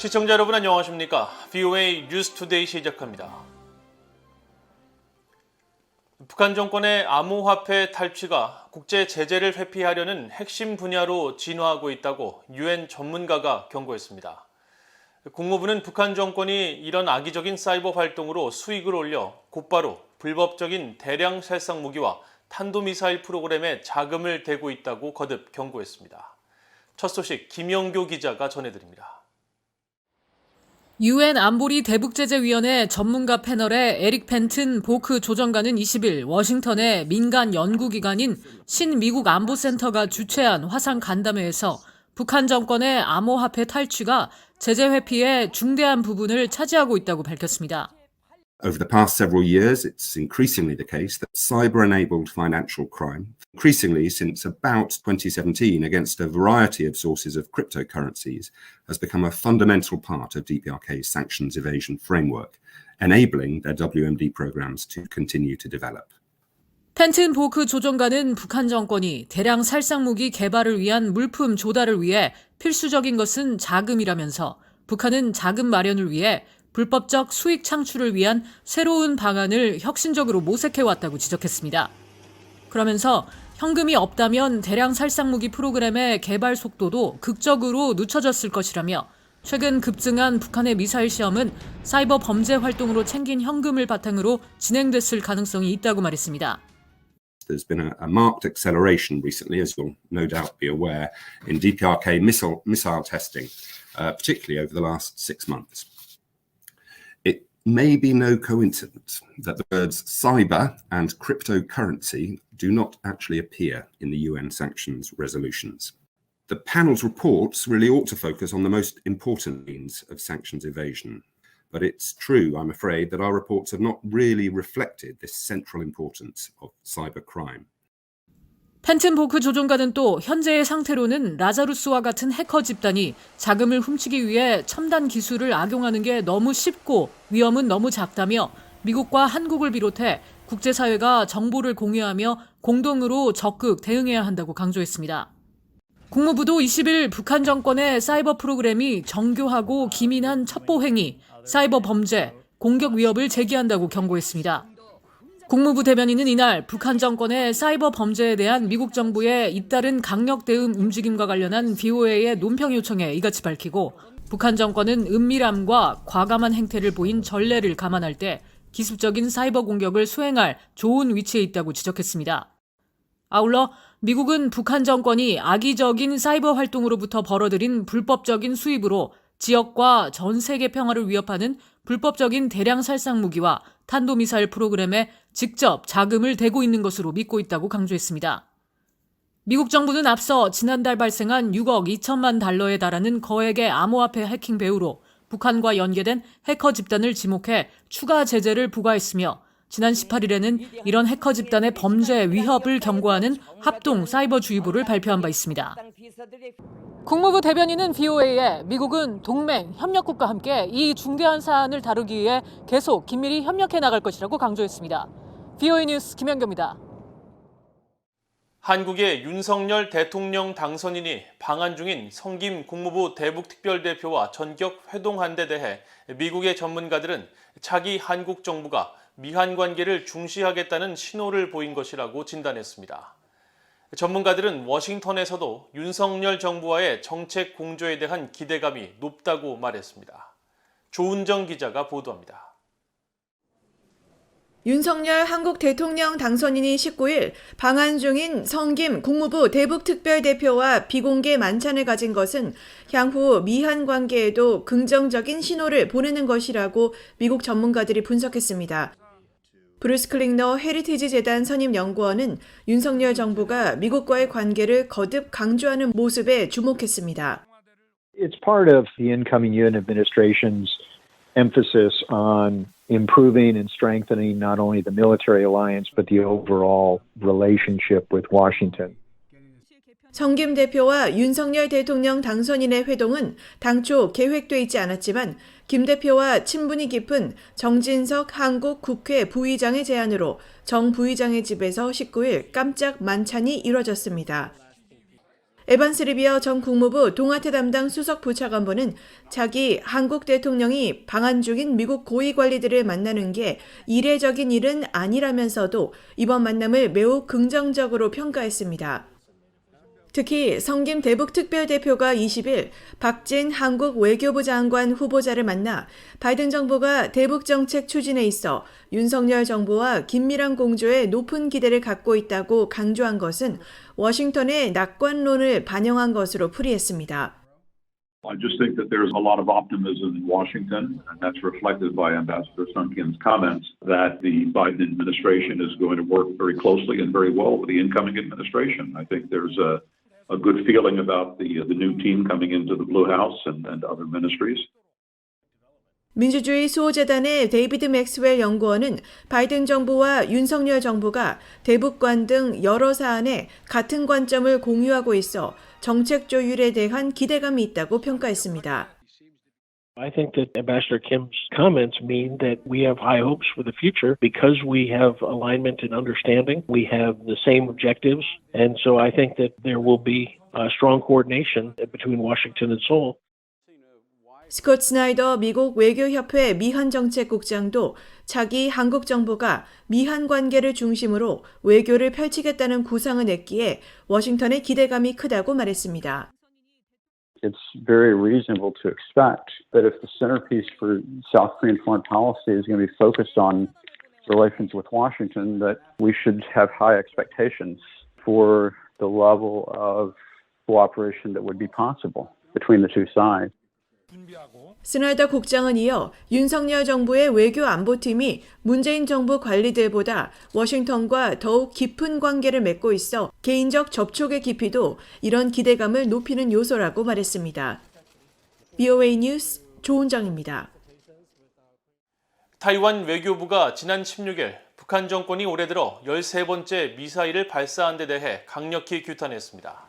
시청자 여러분 안녕하십니까? VOA 뉴스투데이 시작합니다. 북한 정권의 암호화폐 탈취가 국제 제재를 회피하려는 핵심 분야로 진화하고 있다고 유엔 전문가가 경고했습니다. 국무부는 북한 정권이 이런 악의적인 사이버 활동으로 수익을 올려 곧바로 불법적인 대량 살상 무기와 탄도미사일 프로그램에 자금을 대고 있다고 거듭 경고했습니다. 첫 소식 김영교 기자가 전해드립니다. 유엔 안보리 대북제재위원회 전문가 패널의 에릭 펜튼 보크 조정관은 20일 워싱턴의 민간 연구기관인 신미국 안보센터가 주최한 화상 간담회에서 북한 정권의 암호화폐 탈취가 제재 회피의 중대한 부분을 차지하고 있다고 밝혔습니다. Over the past several years, it's increasingly the case that cyber-enabled financial crime, increasingly since about 2017 against a variety of sources of cryptocurrencies, has become a fundamental part of DPRK's sanctions evasion framework, enabling their WMD programs to continue to develop. 펜튼 보크 조정관은 북한 정권이 대량 살상무기 개발을 위한 물품 조달을 위해 필수적인 것은 자금이라면서 북한은 자금 마련을 위해 불법적 수익 창출을 위한 새로운 방안을 혁신적으로 모색해왔다고 지적했습니다. 그러면서 현금이 없다면 대량 살상무기 프로그램의 개발 속도도 극적으로 늦춰졌을 것이라며 최근 급증한 북한의 미사일 시험은 사이버 범죄 활동으로 챙긴 현금을 바탕으로 진행됐을 가능성이 있다고 말했습니다. There's been a marked acceleration recently, as you'll no doubt be aware, in DPRK missile testing, particularly over the last 6 months. It may be no coincidence that the words cyber and cryptocurrency do not actually appear in the UN sanctions resolutions. The panel's reports really ought to focus on the most important means of sanctions evasion. But it's true, I'm afraid, that our reports have not really reflected this central importance of cybercrime. 펜튼 보크 조종관은 또 현재의 상태로는 라자루스와 같은 해커 집단이 자금을 훔치기 위해 첨단 기술을 악용하는 게 너무 쉽고 위험은 너무 작다며 미국과 한국을 비롯해 국제사회가 정보를 공유하며 공동으로 적극 대응해야 한다고 강조했습니다. 국무부도 20일 북한 정권의 사이버 프로그램이 정교하고 기민한 첩보행위, 사이버 범죄, 공격 위협을 제기한다고 경고했습니다. 국무부 대변인은 이날 북한 정권의 사이버 범죄에 대한 미국 정부의 잇따른 강력 대응 움직임과 관련한 VOA의 논평 요청에 이같이 밝히고 북한 정권은 은밀함과 과감한 행태를 보인 전례를 감안할 때 기습적인 사이버 공격을 수행할 좋은 위치에 있다고 지적했습니다. 아울러 미국은 북한 정권이 악의적인 사이버 활동으로부터 벌어들인 불법적인 수입으로 지역과 전 세계 평화를 위협하는 불법적인 대량 살상 무기와 탄도미사일 프로그램에 직접 자금을 대고 있는 것으로 믿고 있다고 강조했습니다. 미국 정부는 앞서 지난달 발생한 6억 2천만 달러에 달하는 거액의 암호화폐 해킹 배후로 북한과 연계된 해커 집단을 지목해 추가 제재를 부과했으며 지난 18일에는 이런 해커 집단의 범죄 위협을 경고하는 합동 사이버 주의보를 발표한 바 있습니다. 국무부 대변인은 VOA에 미국은 동맹, 협력국과 함께 이 중대한 사안을 다루기 위해 계속 긴밀히 협력해 나갈 것이라고 강조했습니다. VOA 뉴스 김현교입니다. 한국의 윤석열 대통령 당선인이 방한 중인 성김 국무부 대북특별대표와 전격 회동한 데 대해 미국의 전문가들은 차기 한국 정부가 미한 관계를 중시하겠다는 신호를 보인 것이라고 진단했습니다. 전문가들은 워싱턴에서도 윤석열 정부와의 정책 공조에 대한 기대감이 높다고 말했습니다. 조은정 기자가 보도합니다. 윤석열 한국 대통령 당선인이 19일 방한 중인 성김 국무부 대북특별대표와 비공개 만찬을 가진 것은 향후 미한 관계에도 긍정적인 신호를 보내는 것이라고 미국 전문가들이 분석했습니다. 브루스 클링너 헤리티지 재단 선임 연구원은 윤석열 정부가 미국과의 관계를 거듭 강조하는 모습에 주목했습니다. It's part of the incoming UN administration's emphasis on improving and strengthening not only the military alliance but the overall relationship with Washington. 성김 대표와 윤석열 대통령 당선인의 회동은 당초 계획돼 있지 않았지만 김 대표와 친분이 깊은 정진석 한국 국회 부의장의 제안으로 정 부의장의 집에서 19일 깜짝 만찬이 이뤄졌습니다. 에반스 리비어 전 국무부 동아태 담당 수석 부차관보는 자기 한국 대통령이 방한 중인 미국 고위 관리들을 만나는 게 이례적인 일은 아니라면서도 이번 만남을 매우 긍정적으로 평가했습니다. 특히 성김 대북 특별대표가 20일 박진 한국 외교부 장관 후보자를 만나 바이든 정부가 대북 정책 추진에 있어 윤석열 정부와 긴밀한 공조에 높은 기대를 갖고 있다고 강조한 것은 워싱턴의 낙관론을 반영한 것으로 풀이했습니다. I just think that there's a lot of optimism in Washington, and that's reflected by Ambassador Sun Kim's comments that the Biden administration is going to work very closely and very well with the incoming administration. I think there's a good feeling about the new team coming into the Blue House and other ministries. 민주주의 수호재단의 데이비드 맥스웰 연구원은 바이든 정부와 윤석열 정부가 대북관 등 여러 사안에 같은 관점을 공유하고 있어 정책 조율에 대한 기대감이 있다고 평가했습니다. I think that Ambassador Kim's comments mean that we have high hopes for the future because we have alignment and understanding. We have the same objectives. And so I think that there will be strong coordination between Washington and Seoul. 스콧 스나이더 미국 외교협회 미한정책국장도 자기 한국 정부가 미한 관계를 중심으로 외교를 펼치겠다는 구상을 냈기에 워싱턴의 기대감이 크다고 말했습니다. It's very reasonable to expect that if the centerpiece for South Korean foreign policy is going to be focused on relations with Washington, that we should have high expectations for the level of cooperation that would be possible between the two sides. 스나이더 국장은 이어 윤석열 정부의 외교 안보팀이 문재인 정부 관리들보다 워싱턴과 더욱 깊은 관계를 맺고 있어 개인적 접촉의 깊이도 이런 기대감을 높이는 요소라고 말했습니다. VOA 뉴스 조은정입니다. 타이완 외교부가 지난 16일 북한 정권이 올해 들어 13번째 미사일을 발사한 데 대해 강력히 규탄했습니다.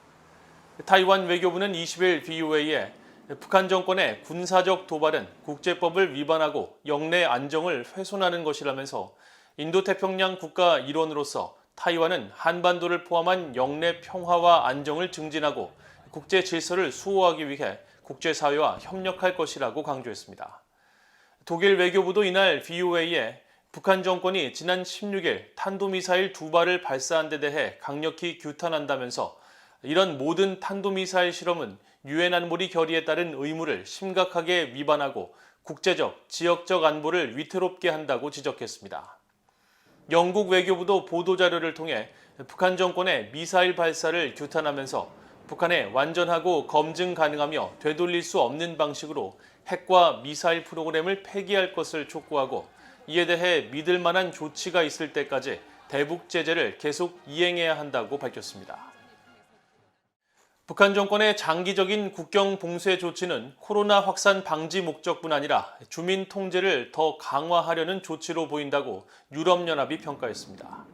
타이완 외교부는 20일 VOA에 북한 정권의 군사적 도발은 국제법을 위반하고 영내 안정을 훼손하는 것이라면서 인도태평양 국가 일원으로서 타이완은 한반도를 포함한 영내 평화와 안정을 증진하고 국제 질서를 수호하기 위해 국제사회와 협력할 것이라고 강조했습니다. 독일 외교부도 이날 VOA에 북한 정권이 지난 16일 탄도미사일 2발을 발사한 데 대해 강력히 규탄한다면서 이런 모든 탄도미사일 실험은 유엔 안보리 결의에 따른 의무를 심각하게 위반하고 국제적, 지역적 안보를 위태롭게 한다고 지적했습니다. 영국 외교부도 보도자료를 통해 북한 정권의 미사일 발사를 규탄하면서 북한의 완전하고 검증 가능하며 되돌릴 수 없는 방식으로 핵과 미사일 프로그램을 폐기할 것을 촉구하고 이에 대해 믿을 만한 조치가 있을 때까지 대북 제재를 계속 이행해야 한다고 밝혔습니다. 북한 정권의 장기적인 국경 봉쇄 조치는 코로나 확산 방지 목적뿐 아니라 주민 통제를 더 강화하려는 조치로 보인다고 유럽연합이 평가했습니다.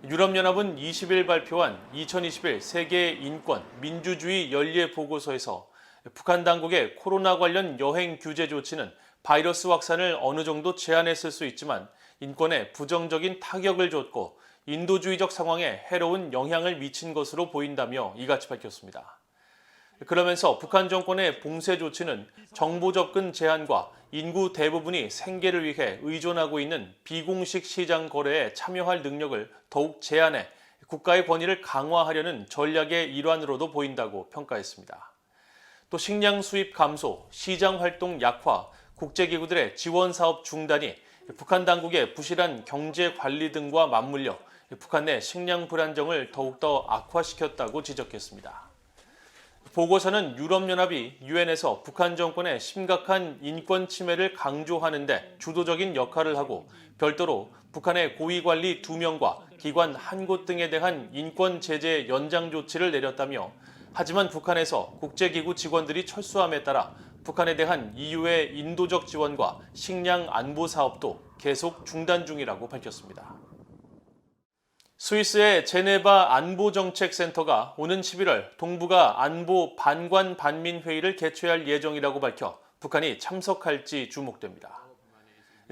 유럽연합은 20일 발표한 2021 세계 인권, 민주주의 연례 보고서에서 북한 당국의 코로나 관련 여행 규제 조치는 바이러스 확산을 어느 정도 제한했을 수 있지만 인권에 부정적인 타격을 줬고 인도주의적 상황에 해로운 영향을 미친 것으로 보인다며 이같이 밝혔습니다. 그러면서 북한 정권의 봉쇄 조치는 정보 접근 제한과 인구 대부분이 생계를 위해 의존하고 있는 비공식 시장 거래에 참여할 능력을 더욱 제한해 국가의 권위를 강화하려는 전략의 일환으로도 보인다고 평가했습니다. 또 식량 수입 감소, 시장 활동 약화, 국제기구들의 지원 사업 중단이 북한 당국의 부실한 경제 관리 등과 맞물려 북한 내 식량 불안정을 더욱더 악화시켰다고 지적했습니다. 보고서는 유럽연합이 유엔에서 북한 정권의 심각한 인권 침해를 강조하는 데 주도적인 역할을 하고 별도로 북한의 고위관리 2명과 기관 1곳 등에 대한 인권 제재 연장 조치를 내렸다며 하지만 북한에서 국제기구 직원들이 철수함에 따라 북한에 대한 EU의 인도적 지원과 식량 안보 사업도 계속 중단 중이라고 밝혔습니다. 스위스의 제네바 안보정책센터가 오는 11월 동북아 안보 반관 반민 회의를 개최할 예정이라고 밝혀 북한이 참석할지 주목됩니다.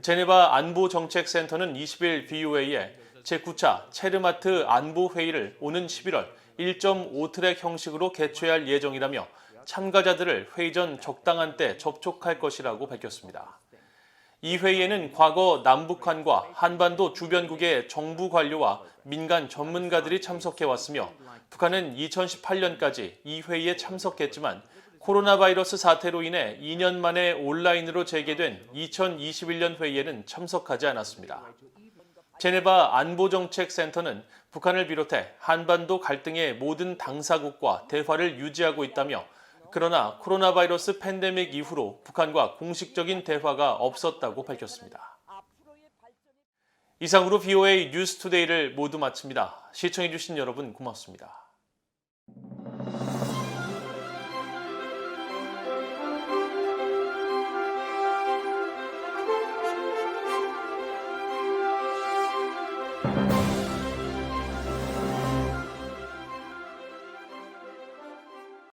제네바 안보정책센터는 20일 VOA에 제9차 체르마트 안보회의를 오는 11월 1.5트랙 형식으로 개최할 예정이라며 참가자들을 회의 전 적당한 때 접촉할 것이라고 밝혔습니다. 이 회의에는 과거 남북한과 한반도 주변국의 정부 관료와 민간 전문가들이 참석해왔으며 북한은 2018년까지 이 회의에 참석했지만 코로나 바이러스 사태로 인해 2년 만에 온라인으로 재개된 2021년 회의에는 참석하지 않았습니다. 제네바 안보정책센터는 북한을 비롯해 한반도 갈등의 모든 당사국과 대화를 유지하고 있다며 그러나 코로나 바이러스 팬데믹 이후로 북한과 공식적인 대화가 없었다고 밝혔습니다. 이상으로 VOA 뉴스투데이를 모두 마칩니다. 시청해주신 여러분 고맙습니다.